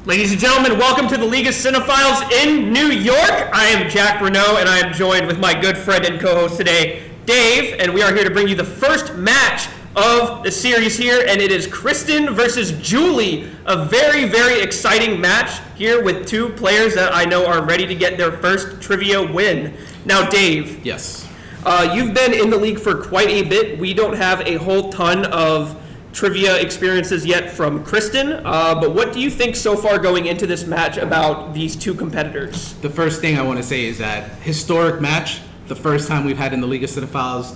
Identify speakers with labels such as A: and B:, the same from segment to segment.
A: Ladies and gentlemen, welcome to the League of Cinephiles in New York. I am Jack Renault, and I am joined with my good friend and co-host today, Dave, and we are here to bring you the first match of the series here, and it is Kristin versus Julie. A very, very exciting match here with two players that I know are ready to get their first trivia win. Now, Dave.
B: Yes.
A: You've been in the league for quite a bit. We don't have a whole ton of trivia experiences yet from Kristin, but what do you think so far going into this match about these two competitors?
B: The first thing I want to say is that historic match, the first time we've had in the League of Cinephiles,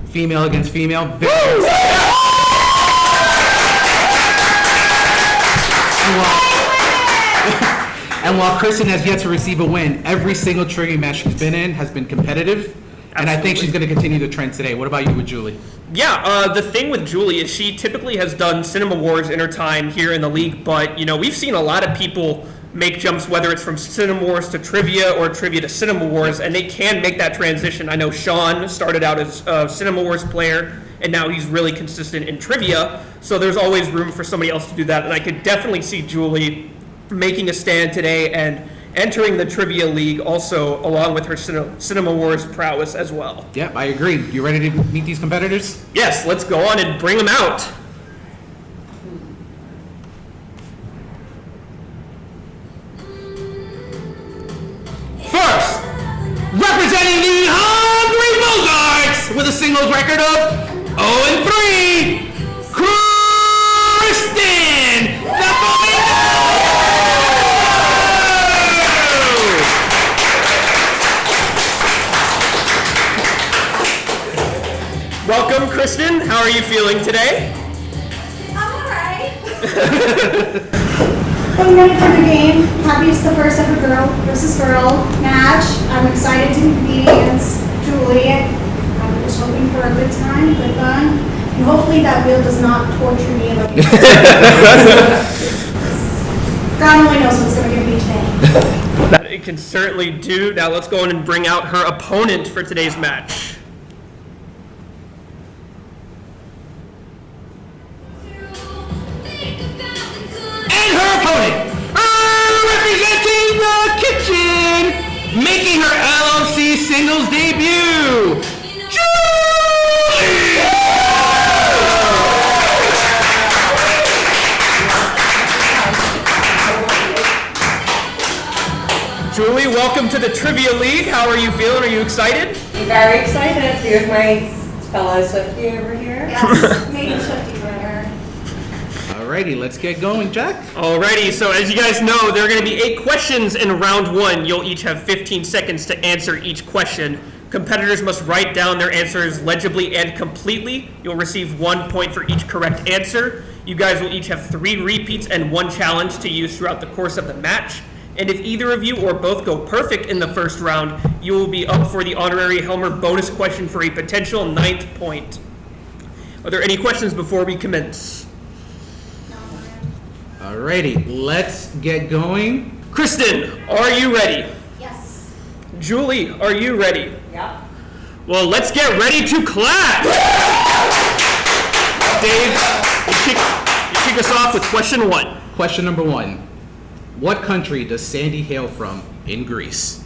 B: female against female. And while Kristin has yet to receive a win, every single trivia match she's been in has been competitive. And I think she's going to continue the trend today. What about you with Julie?
A: Yeah, the thing with Julie is she typically has done Cinema Wars in her time here in the league, but, you know, we've seen a lot of people make jumps, whether it's from Cinema Wars to trivia or trivia to Cinema Wars, and they can make that transition. I know Sean started out as a Cinema Wars player, and now he's really consistent in trivia, so there's always room for somebody else to do that, and I could definitely see Julie making a stand today and entering the Trivia League also along with her Cinema Wars prowess as well.
B: Yep, I agree. You ready to meet these competitors?
A: Yes, let's go on and bring them out.
B: First, representing the Hungry Bulldogs with a singles record of 0-3, Kristin, the
A: Welcome, Kristin. How are you feeling today?
C: I'm alright. I'm ready for the game. Happy it's the first ever girl versus girl match. I'm excited to compete against Julie. I'm just hoping for a good time, good fun. And hopefully that wheel does not torture me like God only knows what's going to get me today.
A: That it can certainly do. Now let's go on and bring out her opponent for today's match.
B: Making her LLC singles debut, Julie!
A: Julie, welcome to the Trivia League. How are you feeling? Are you excited?
D: Very excited. Here's my fellow Swiftie over here.
C: Yes, maybe Swifties right here.
B: Alrighty, let's get going, Jack.
A: Alrighty, so as you guys know, there are going to be 8 questions in round 1. You'll each have 15 seconds to answer each question. Competitors must write down their answers legibly and completely. You'll receive 1 point for each correct answer. You guys will each have 3 repeats and 1 challenge to use throughout the course of the match. And if either of you or both go perfect in the first round, you will be up for the honorary Helmer bonus question for a potential 9th point. Are there any questions before we commence?
B: Alrighty, let's get going.
A: Kristin, are you ready?
C: Yes.
A: Julie, are you ready?
D: Yep.
A: Well, let's get ready to clap! Dave, you kick us off with question 1.
B: Question number 1. What country does Sandy hail from in Greece?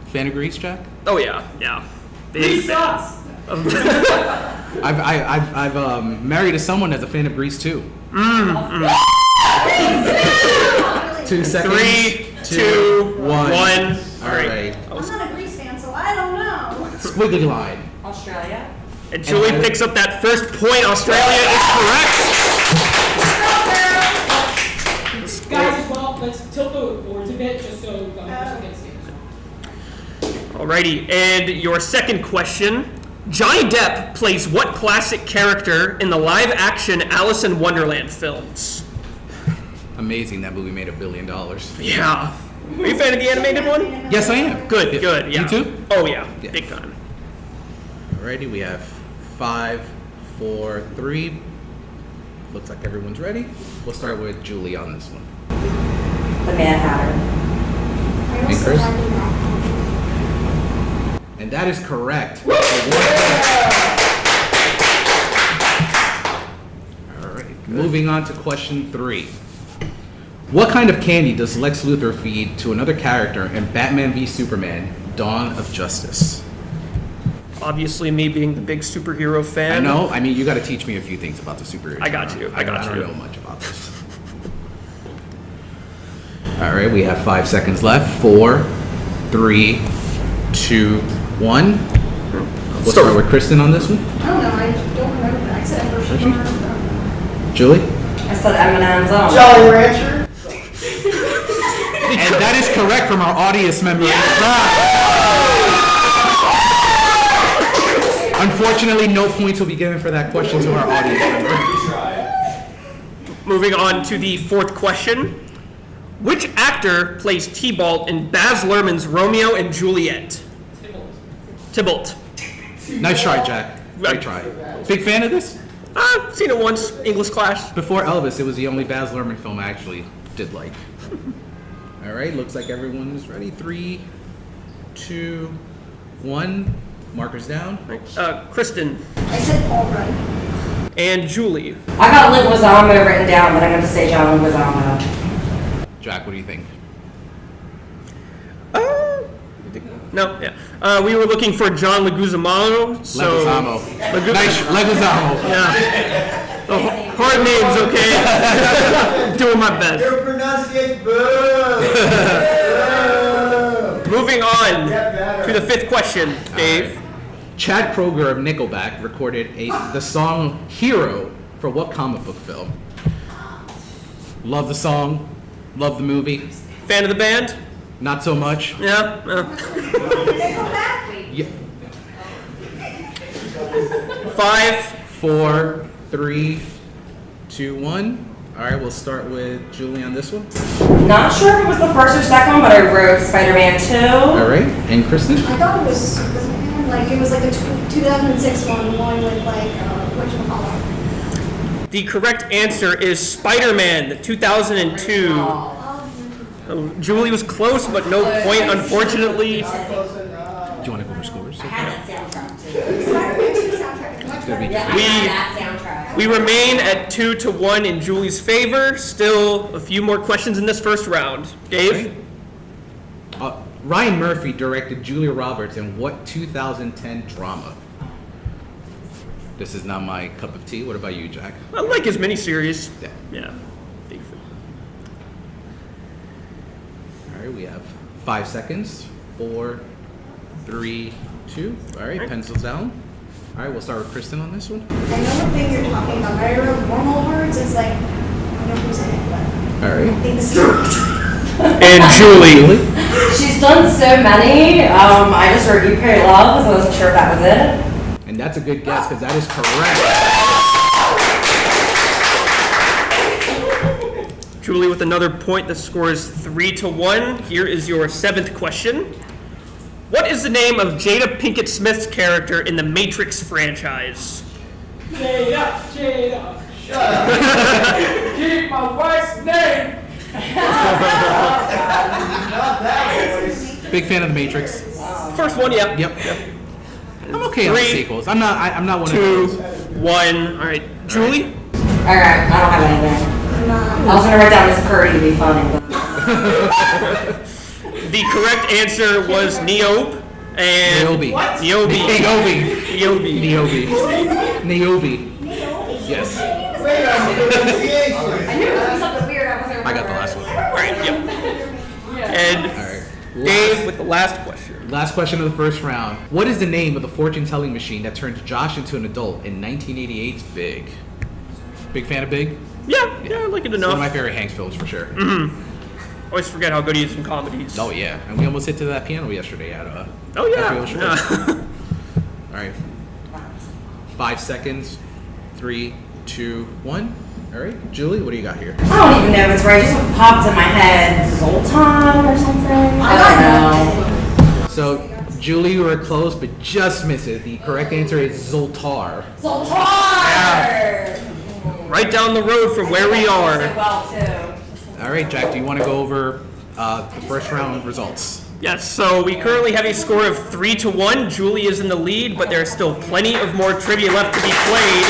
B: Fan of Greece, Jack?
A: Oh yeah. Big fan.
B: I've married to someone that's a fan of Greece too. 2 seconds.
A: 3, 2, 1.
B: All right.
C: I'm not a Greece fan, so I don't know.
B: Squiggly line.
D: Australia.
A: And Julie picks up that first point. Australia is correct.
E: Guys, as well, let's tilt the boards a bit just so the person can see.
A: Alrighty, and your second question. Johnny Depp plays what classic character in the live-action Alice in Wonderland films?
B: Amazing, that movie made $1 billion.
A: Yeah. Are you a fan of the animated one?
B: Yes, I am.
A: Good, yeah.
B: You too?
A: Oh, yeah.
B: Yeah.
A: Big time.
B: Alrighty, we have 5, 4, 3. Looks like everyone's ready. We'll start with Julie on this one.
D: The Mad Hatter.
C: I also
B: Chris?
C: like that.
B: And that is correct. All right. Moving on to question 3. What kind of candy does Lex Luthor feed to another character in Batman v Superman: Dawn of Justice?
A: Obviously, me being the big superhero fan.
B: I know. I mean, you got to teach me a few things about the superhero.
A: I got you. I got
B: don't
A: you.
B: know much about this. All right, we have 5 seconds left. 4, 3, 2, 1. We'll start with Kristin on this one.
C: I don't know, I don't remember that. I said I first remember.
B: Julie?
D: I said M&M's on.
F: Jolly Rancher.
B: And that is correct from our audience member. Unfortunately, no points will be given for that question to our audience member.
A: Moving on to the 4th question. Which actor plays Tybalt in Baz Luhrmann's Romeo and Juliet? Tybalt.
B: Nice try, Jack. Great try. Big fan of this?
A: I've seen it once, English class.
B: Before Elvis, it was the only Baz Luhrmann film I actually did like. All right, looks like everyone is ready. 3, 2, 1. Markers down.
A: Kristin
C: I said Paul Rudd.
A: and Julie.
D: I got Leguizamo written down, but I'm going to say John Leguizamo.
B: Jack, what do you think?
A: No, yeah. We were looking for John Leguizamo. So
B: Leguizamo. Nice, Leguizamo.
A: Yeah. Oh, hard names, okay? Doing my best.
F: Your pronunciation, boo!
A: Moving on to the 5th question, Dave.
B: Chad Kroeger of Nickelback recorded the song "Hero" for what comic book film? Love the song, love the movie.
A: Fan of the band?
B: Not so much.
A: Yeah.
B: Yeah.
A: 5.
B: 4, 3, 2, 1. All right, we'll start with Julie on this one.
D: Not sure if it was the first or second one, but I wrote Spider-Man 2.
B: All right, and Kristin?
C: I thought it was Superman, like it was like a 2006 one with like, whatchamacallit.
A: The correct answer is Spider-Man, the 2002. Julie was close, but no point, unfortunately.
B: Do you want to go for scores?
D: I had that soundtrack too.
C: Spider-Man 2 soundtrack is much better.
D: Yeah, I had that soundtrack.
A: We remain at 2-1 in Julie's favor. Still a few more questions in this first round. Dave?
B: Ryan Murphy directed Julia Roberts in what 2010 drama? This is not my cup of tea. What about you, Jack?
A: I like his miniseries.
B: Yeah.
A: Yeah. Big fan.
B: All right, we have 5 seconds. 4, 3, 2. All right, pencils down. All right, we'll start with Kristin on this one.
C: I know what thing you're talking about, but I wrote normal words. It's like, I know who's in it, but
B: All
C: I
B: right.
C: think this is the wrong.
A: And Julie.
D: She's done so many. I just wrote You Pray Love, so I wasn't sure if that was it.
B: And that's a good guess because that is correct.
A: Julie with another point. The score is 3-1. Here is your 7th question. What is the name of Jada Pinkett Smith's character in the Matrix franchise?
E: Jada. Keep my wife's name.
B: Big fan of The Matrix.
A: First one, yeah.
B: Yep. I'm okay on the
A: 3,
B: sequels. I'm not one of
A: 2,
B: those.
A: 1. All right, Julie.
D: Alright, I don't have anything. I was gonna write down Miss Purdy to be funny, but
A: The correct answer was Niobe. And
B: Niobe.
A: Niobe.
B: Niobe. Yes.
F: Wait on the pronunciation.
D: I knew it was something weird. I wasn't
B: I got the last one.
A: All right, yep. And
B: All right.
A: Dave with the last question.
B: Last question of the first round. What is the name of the fortune-telling machine that turns Josh into an adult in 1988's Big? Big fan of Big?
A: Yeah, I like it
B: One of my
A: enough.
B: favorite Hanks films for sure.
A: Always forget how good he is in comedies.
B: Oh yeah, and we almost hit to that piano yesterday at
A: Oh, yeah.
B: Cafe Shore.
A: Yeah.
B: All right. 5 seconds. 3, 2, 1. All right, Julie, what do you got here?
D: I don't even know if it's right. It just popped in my head. Zoltan or something? I don't know.
B: So, Julie, you were close, but just missed it. The correct answer is Zoltar.
D: Zoltan!
A: Right down the road from where we
D: So
A: are.
D: well, too.
B: All right, Jack, do you want to go over the first round results?
A: Yes, so we currently have a score of 3-1. Julie is in the lead, but there are still plenty of more trivia left to be played.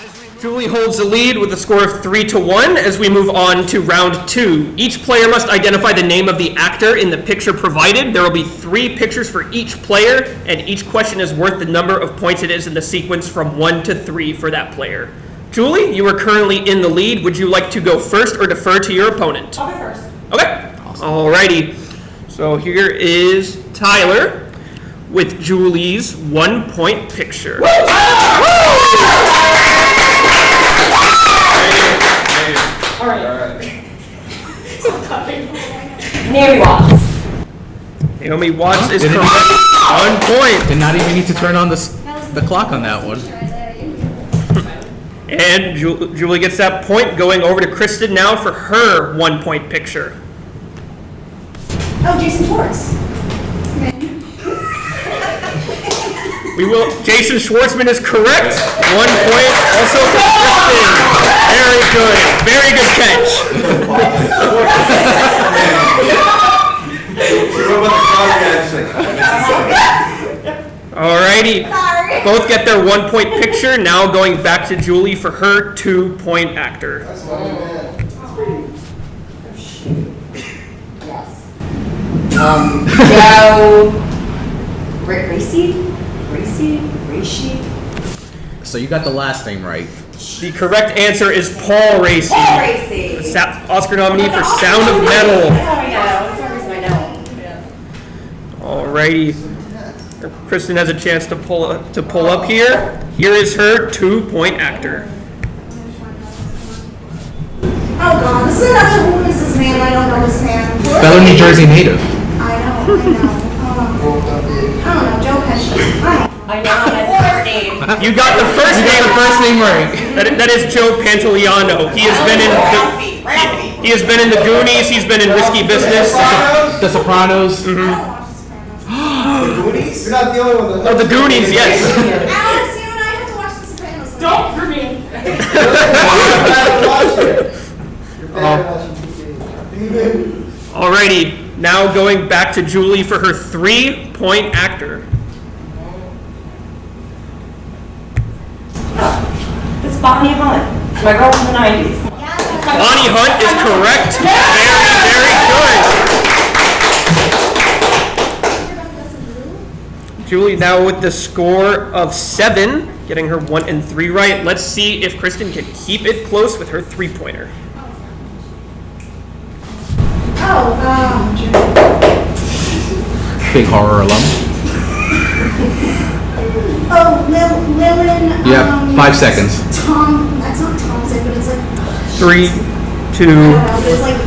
A: As we Julie holds the lead with a score of 3-1 as we move on to round 2. Each player must identify the name of the actor in the picture provided. There will be 3 pictures for each player, and each question is worth the number of points it is in the sequence from 1 to 3 for that player. Julie, you are currently in the lead. Would you like to go first or defer to your opponent?
D: I'll go first.
A: Okay. Alrighty. So here is Tyler with Julie's 1-point picture.
E: All right.
D: Naomi Watts.
A: Naomi Watts is
B: Did it-
A: correct. 1 point.
B: Did not even need to turn on the clock on that one.
A: And Julie gets that point, going over to Kristin now for her 1-point picture.
C: Oh, Jason Torres.
A: Jason Schwartzman is correct. 1 point also for Kristin. Very good. Very good catch. Alrighty.
C: Sorry.
A: Both get their 1-point picture. Now going back to Julie for her 2-point actor.
F: That's funny, man.
D: Joe. Racy.
B: So you got the last name right.
A: The correct answer is Paul Racy.
D: Paul Racy.
A: Oscar nominee for Sound of Metal.
D: That's how I know. That's the reason I know.
A: Alrighty. Kristin has a chance to pull up here. Here is her 2-point actor.
C: Oh God, this is another who is this man? I don't know this man.
B: Fellow New Jersey native.
C: I know. I don't know, Joe Pesci.
D: I know that's her name.
A: You got the first name.
B: First name right.
A: That is Joe Pantoliano. He has been in
D: Ralphie.
A: he has been in the Goonies. He's been in Risky Business.
B: The Sopranos.
F: The Goonies? You're not the only one that
A: Oh, the Goonies, yes.
C: Alex, you and I have to watch The Sopranos.
E: Don't for me.
F: You're bad at watching. You're bad at watching TV.
A: Alrighty. Now going back to Julie for her 3-point actor.
D: It's Bonnie Hunt. My girl from the 90s.
A: Bonnie Hunt is correct. Very, very good. Julie now with the score of 7, getting her 1 and 3 right. Let's see if Kristin can keep it close with her 3-pointer.
B: Big horror alum.
C: Lillian.
B: You have 5 seconds.
C: Tom, that's not Thompson, but it's like,
A: 3, 2.
C: it's like,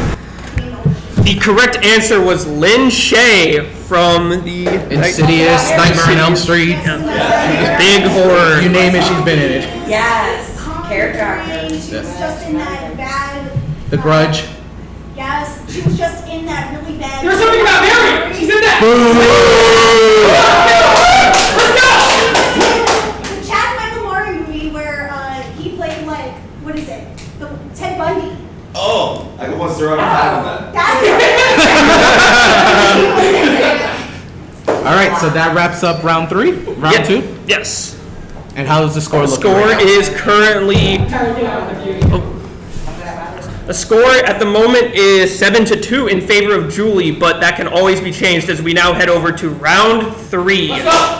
A: The correct answer was Lynn Shay from the
B: Insidious, Nightmare on Elm Street.
A: Big horror.
B: You name it, she's been in it.
D: Yes. Character actor.
C: she was just in that bad.
B: The Grudge.
C: Yes, she was just in that really bad.
E: There's something about Mary. She's in that.
C: The Chad Michael Murray movie where he played like, what is it? The Ted Bundy.
F: Oh, I can once throw out a hat on that.
B: All right, so that wraps up round 3. Round 2.
A: Yes.
B: And how does the score look?
A: Score is currently. The score at the moment is 7-2 in favor of Julie, but that can always be changed as we now head over to round 3.
E: Let's go.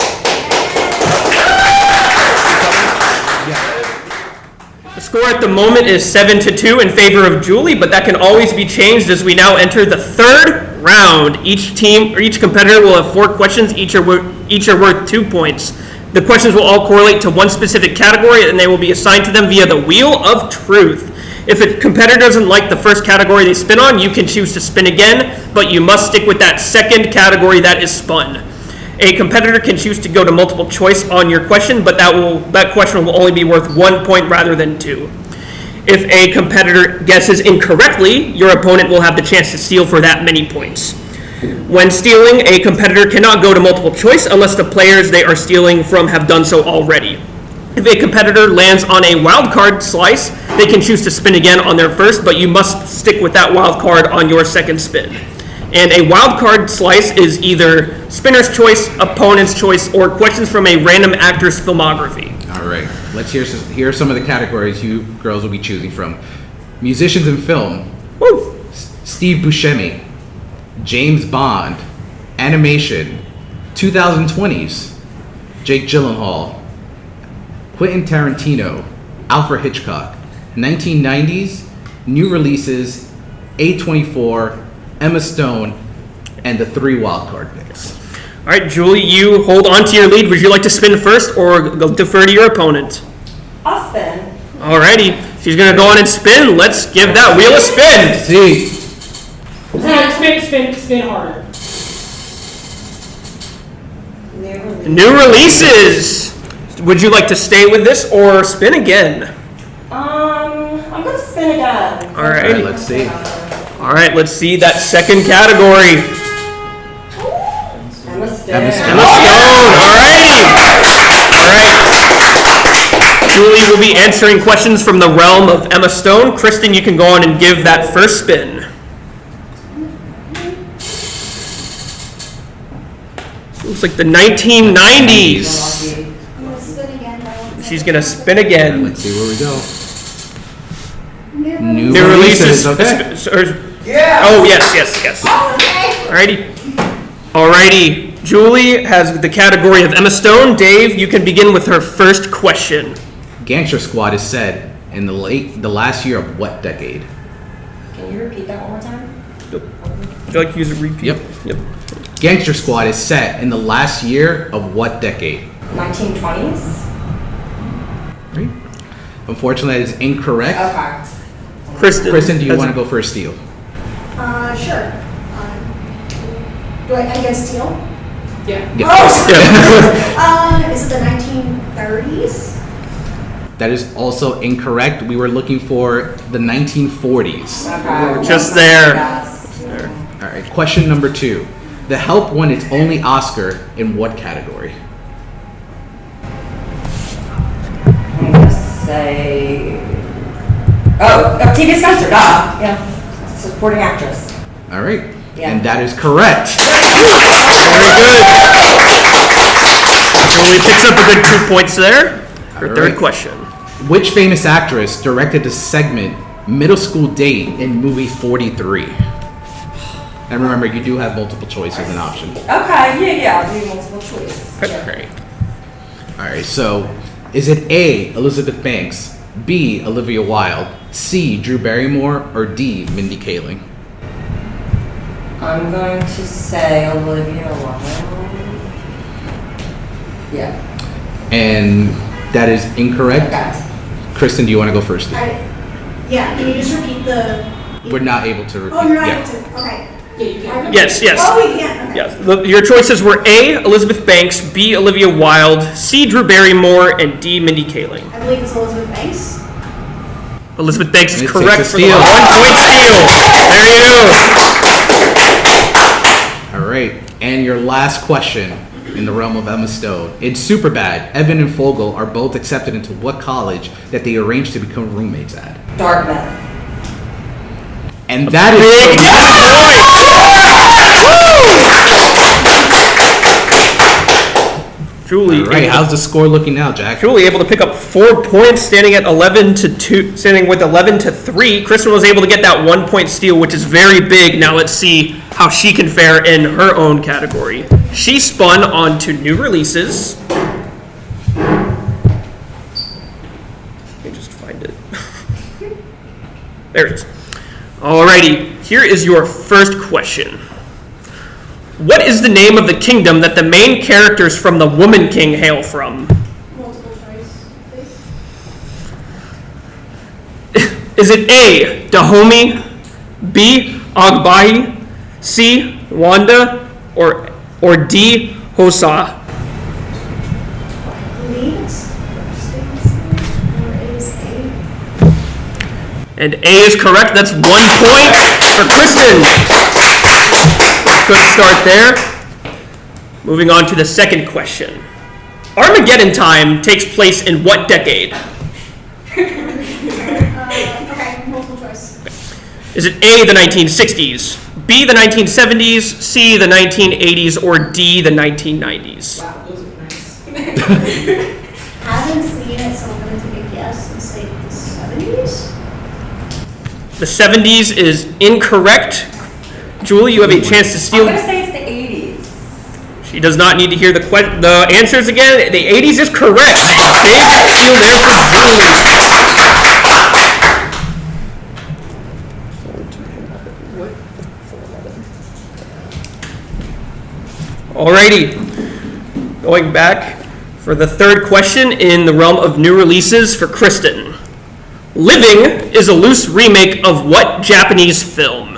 A: The score at the moment is 7-2 in favor of Julie, but that can always be changed as we now enter the 3rd round. Each team or each competitor will have 4 questions. Each are worth 2 points. The questions will all correlate to one specific category, and they will be assigned to them via the Wheel of Truth. If a competitor doesn't like the first category they spin on, you can choose to spin again, but you must stick with that second category that is spun. A competitor can choose to go to multiple choice on your question, but that question will only be worth 1 point rather than 2. If a competitor guesses incorrectly, your opponent will have the chance to steal for that many points. When stealing, a competitor cannot go to multiple choice unless the players they are stealing from have done so already. If a competitor lands on a wild card slice, they can choose to spin again on their first, but you must stick with that wild card on your second spin. And a wild card slice is either spinner's choice, opponent's choice, or questions from a random actor's filmography.
B: All right. let's hear some of the categories you girls will be choosing from. Musicians in film.
A: Woo!
B: Steve Buscemi, James Bond, animation, 2020s, Jake Gyllenhaal, Quentin Tarantino, Alfred Hitchcock, 1990s, new releases, A24, Emma Stone, and the 3 wildcard picks.
A: All right, Julie, you hold on to your lead. Would you like to spin first or defer to your opponent?
D: I'll spin.
A: Alrighty, she's gonna go on and spin. Let's give that wheel a spin.
B: See,
E: Spin harder.
A: New releases. Would you like to stay with this or spin again?
D: I'm gonna spin again.
A: Alrighty.
B: let's see.
A: All right, let's see that second category.
D: Emma Stone.
B: Emma Stone.
A: Emma Stone. Alrighty. All right. Julie will be answering questions from the realm of Emma Stone. Kristin, you can go on and give that first spin. Looks like the 1990s.
C: I'm gonna spin again, though.
A: She's gonna spin again.
B: Let's see where we go.
C: New
A: New releases.
B: Okay.
F: Yeah.
A: Oh, yes.
C: Okay.
A: Alrighty. Julie has the category of Emma Stone. Dave, you can begin with her first question.
B: Gangster Squad is set in the last year of what decade?
D: Can you repeat that one more time?
A: Would you like to use a repeat?
B: Yep. Gangster Squad is set in the last year of what decade?
D: 1920s?
B: Right. Unfortunately, that is incorrect.
D: Okay.
B: Kristin, do you want to go for a steal?
C: Sure. Do I get steel?
E: Yeah.
C: Oh,
A: Yeah.
C: is it the 1930s?
B: That is also incorrect. We were looking for the 1940s.
D: Okay.
A: Just there.
D: Yes.
B: All right. Question number 2. The Help won its only Oscar in what category?
D: I'm gonna say. Oh, TV Spencer, duh. Yeah. Supporting actress.
B: All right.
D: Yeah.
B: And that is correct.
A: Very good. Julie picks up a good 2 points there. Her
B: All
A: third
B: right.
A: question.
B: Which famous actress directed the segment Middle School Date in movie 43? And remember, you do have multiple choices and options.
D: Okay, yeah. I'll do multiple choice.
A: Okay.
B: All right, so is it A, Elizabeth Banks, B, Olivia Wilde, C, Drew Barrymore, or D, Mindy Kaling?
D: I'm going to say Olivia Wilde. Yeah.
B: And that is incorrect.
D: Okay.
B: Kristin, do you want to go first?
C: Yeah, can you just repeat the...
B: We're not able to repeat.
C: Oh, you're not
B: yeah.
C: able to, okay.
E: Yeah, you can.
A: Yes.
C: Oh, we can't, okay.
A: Yes. Your choices were A, Elizabeth Banks, B, Olivia Wilde, C, Drew Barrymore, and D, Mindy Kaling.
C: I believe it's Elizabeth Banks.
A: Elizabeth Banks is
B: It
A: correct
B: takes a
A: for the
B: steal.
A: 1 point steal. There you go.
B: All right, and your last question in the realm of Emma Stone. In Superbad, Evan and Fogel are both accepted into what college that they arranged to become roommates at?
D: Dartmouth.
B: And that is
A: Big point. Julie,
B: all right. How's the score looking now, Jack?
A: Julie able to pick up 4 points, standing at 11-2, standing with 11-3. Kristin was able to get that 1 point steal, which is very big. Now let's see how she can fare in her own category. She spun on to new releases. Let me just find it. There it is. Alrighty, here is your first question. What is the name of the kingdom that the main characters from The Woman King hail from?
C: Multiple choice, please.
A: Is it A, Dahomey, B, Agbayi, C, Wanda, or D, Hosa?
C: I believe it's first or is A.
A: And A is correct. That's 1 point for Kristin. Good start there. Moving on to the second question. Armageddon Time takes place in what decade?
C: Okay, multiple choice.
A: Is it A, the 1960s, B, the 1970s, C, the 1980s, or D, the 1990s?
E: Wow, those are nice.
C: Haven't seen it, so I'm gonna
A: The 70s is incorrect. Julie, you have a chance to
D: I'm
A: steal.
D: gonna say it's the 80s.
A: She does not need to hear the answers again. The 80s is correct. Big steal there for Julie. Alrighty, going back for the third question in the realm of new releases for Kristin. Living is a loose remake of what Japanese film?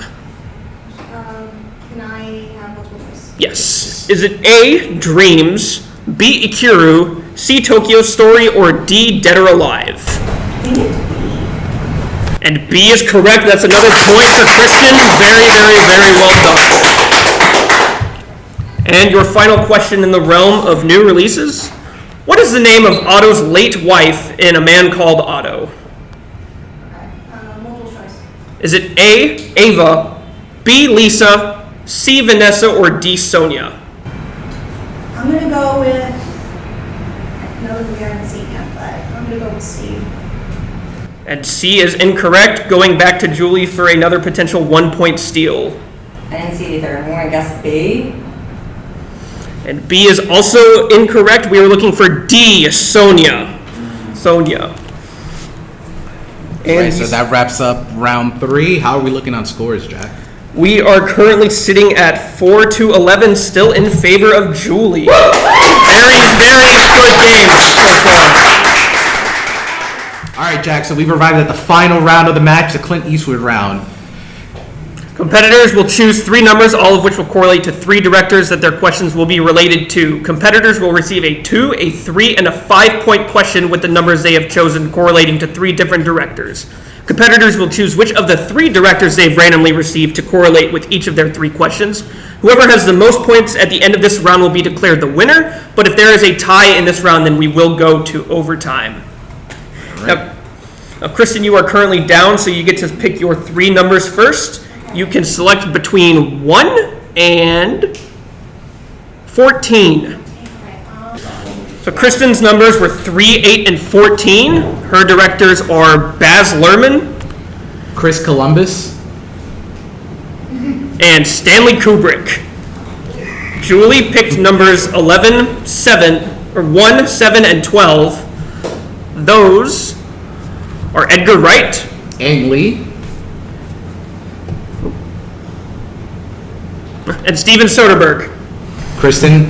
C: Can I have multiple choice?
A: Yes. Is it A, Dreams, B, Ikiru, C, Tokyo Story, or D, Dead or Alive?
C: I think it's B.
A: And B is correct. That's another point for Kristin. Very, very, very well done. And your final question in the realm of new releases. What is the name of Otto's late wife in A Man Called Otto?
C: Okay. Multiple choice.
A: Is it A, Ava, B, Lisa, C, Vanessa, or D, Sonia?
C: I'm gonna go with, no, we haven't seen yet, but I'm gonna go with C.
A: And C is incorrect. Going back to Julie for another potential 1-point steal.
D: I didn't see either. I'm gonna guess B.
A: And B is also incorrect. We were looking for D, Sonia. Sonia. And
B: Right, so that wraps up round 3. How are we looking on scores, Jack?
A: we are currently sitting at 4-11, still in favor of Julie. Very, very good game so far.
B: All right, Jack, so we've arrived at the final round of the match, the Clint Eastwood round.
A: Competitors will choose 3 numbers, all of which will correlate to 3 directors that their questions will be related to. Competitors will receive a 2, a 3, and a 5-point question with the numbers they have chosen correlating to 3 different directors. Competitors will choose which of the 3 directors they've randomly received to correlate with each of their 3 questions. Whoever has the most points at the end of this round will be declared the winner, but if there is a tie in this round, then we will go to overtime. Now, Kristin, you are currently down, so you get to pick your 3 numbers first. You can select between 1 and 14. So Kristin's numbers were 3, 8, and 14. Her directors are Baz Luhrmann
B: Chris Columbus.
A: and Stanley Kubrick. Julie picked numbers 11, 7, or 1, 7, and 12. Those are Edgar Wright,
B: Ang Lee.
A: and Steven Soderbergh.
B: Kristin,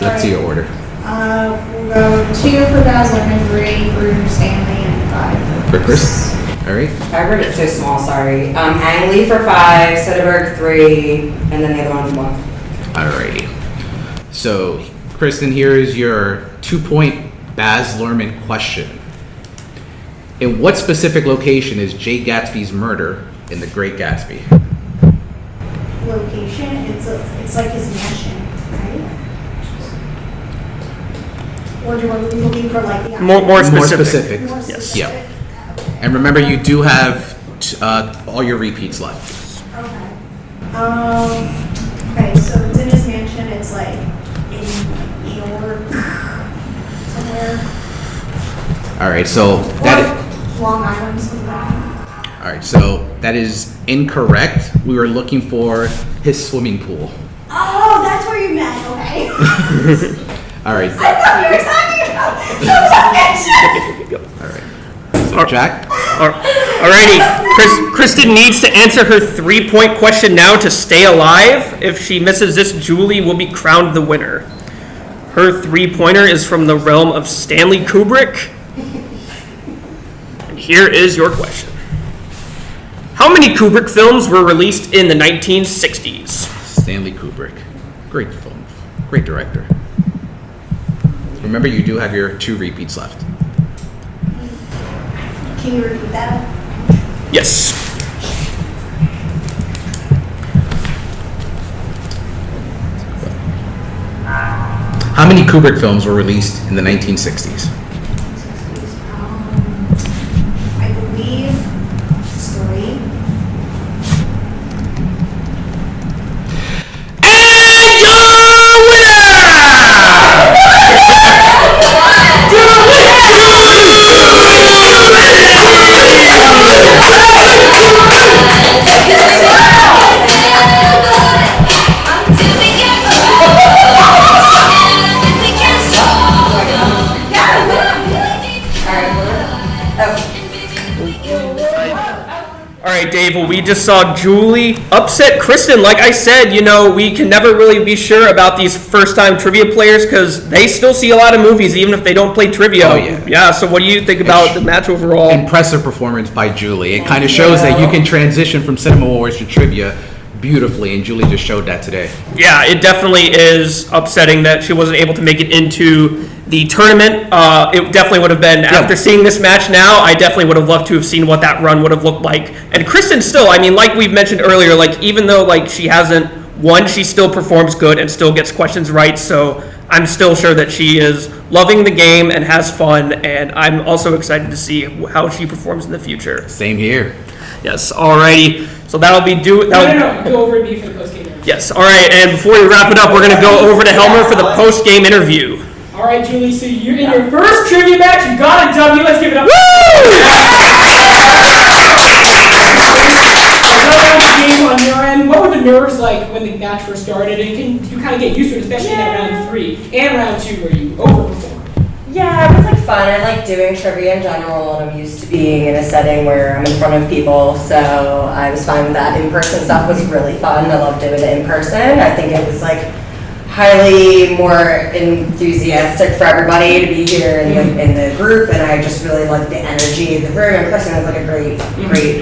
B: let's see your order.
C: We'll go 2 for Baz Luhrmann, 3 for Stanley, and 5
B: For Chris. All right.
D: I heard it so small, sorry. Ang Lee for 5, Soderbergh 3, and then the other one's 1.
B: Alrighty. So, Kristin, here is your 2-point Baz Luhrmann question. In what specific location is Jay Gatsby's murder in The Great Gatsby?
C: Location, it's like his mansion, right? Or do you want to be looking for like the
A: More specific.
B: specific.
C: More
A: Yes.
C: specific?
B: Yep. And remember, you do have all your repeats left.
C: Okay. Okay, so it's in his mansion, it's like in New York, somewhere.
B: Alright, so
C: Or Long Island, something like that.
B: Alright, so that is incorrect. We were looking for his swimming pool.
C: Oh, that's where you meant, okay.
B: Alright.
C: I thought you were talking about the location.
B: Alright. So, Jack?
A: Alrighty, Kristin needs to answer her 3-point question now to stay alive. If she misses this, Julie will be crowned the winner. Her 3-pointer is from the realm of Stanley Kubrick. And here is your question. How many Kubrick films were released in the 1960s?
B: Stanley Kubrick. Great film. Great director. Remember, you do have your 2 repeats left.
C: Can you repeat that?
A: Yes.
B: How many Kubrick films were released in the 1960s?
C: I believe it's 3.
B: And your winner!
A: All right, Dave. Well, we just saw Julie upset Kristin. Like I said, we can never really be sure about these first-time trivia players because they still see a lot of movies, even if they don't play trivia.
B: Oh, yeah.
A: Yeah. So, what do you think about the match overall?
B: Impressive performance by Julie. It kind of shows that you can transition from Cinema Wars to trivia beautifully, and Julie just showed that today.
A: Yeah, it definitely is upsetting that she wasn't able to make it into the tournament. It definitely would have been, after seeing this match now, I definitely would have loved to have seen what that run would have looked like. And Kristin still, like we've mentioned earlier, even though she hasn't won, she still performs good and still gets questions right. So I'm still sure that she is loving the game and has fun, and I'm also excited to see how she performs in the future.
B: Same here.
A: Yes, alrighty. So that'll be
E: No, go over and be for the post-game interview.
A: Yes, alright, and before we wrap it up, we're going to go over to Helmer for the post-game interview.
E: All right, Julie, so you're in your first trivia match. You got a W. Let's give it up. Woo! Game on your end. What were the nerves like when the match first started? And can you kind of get used to it, especially in that round 3 and round 2 where you overperformed?
D: Yeah, it was fun. I like doing trivia in general, and I'm used to being in a setting where I'm in front of people, so I was fine with that. In-person stuff was really fun. I love doing it in person. I think it was highly more enthusiastic for everybody to be here in the group, and I just really liked the energy of the room. In person was a great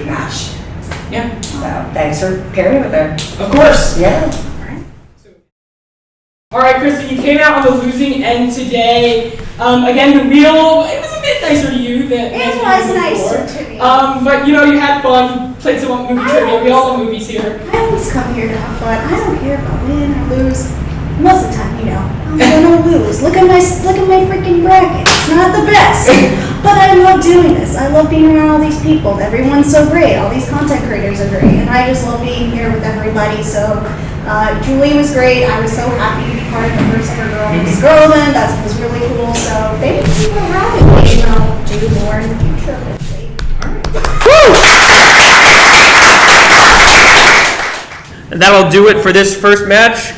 D: match.
E: Yeah.
D: So thanks for pairing me with her.
E: Of course.
D: Yeah.
E: All right, Kristin, you came out on the losing end today. Again, the wheel, it was a bit nicer to you than
C: It was nicer to me.
E: But you had fun. You played some movie trivia. We all love movies here.
C: I always come here to have fun. I don't care if I win or lose. Most of the time, I'm gonna lose. Look at my freaking bracket. It's not the best, but I love doing this. I love being around all these people. Everyone's so great. All these content creators are great, and I just love being here with everybody. So, Julie was great. I was so happy to be part of the first ever Girl Meets Girl event. That was really cool. So, thank you for having me. And I'll do more in the future, hopefully.
A: And that'll do it for this first match.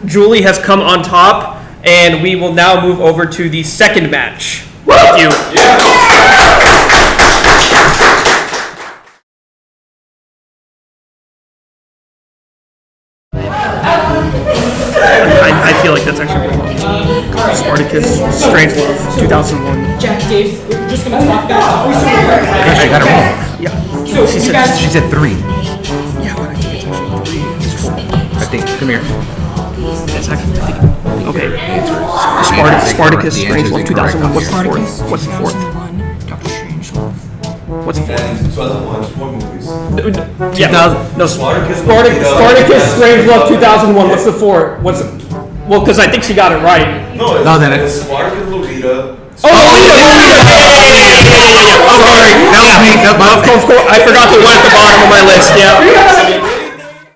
A: Julie has come on top, and we will now move over to the second match. Thank you. I feel like that's actually really cool. Spartacus, Strangelove, 2001.
E: Jack, Dave, we're just going to talk about it.
B: I got it wrong.
A: Yeah.
E: So,
B: She
E: you guys,
B: said 3.
A: Yeah, but I think it's actually 3.
B: I think. Come here.
A: It's actually, okay.
B: Spartacus,
A: Spartacus,
B: the answer is
A: Strangelove,
B: incorrect.
A: 2001. What's the fourth? What's the fourth? What's the fourth?
G: And 2001, 4 movies.
A: Yeah. No,
G: Spartacus,
A: Spartacus, Strangelove, 2001. What's the fourth? Well, because I think she got it right.
G: No,
B: then
G: it's
B: it's-
G: Spartacus, Lolita.
A: Oh, sorry.
B: That was me.
A: Of course, I forgot the one at the bottom of my list. Yeah.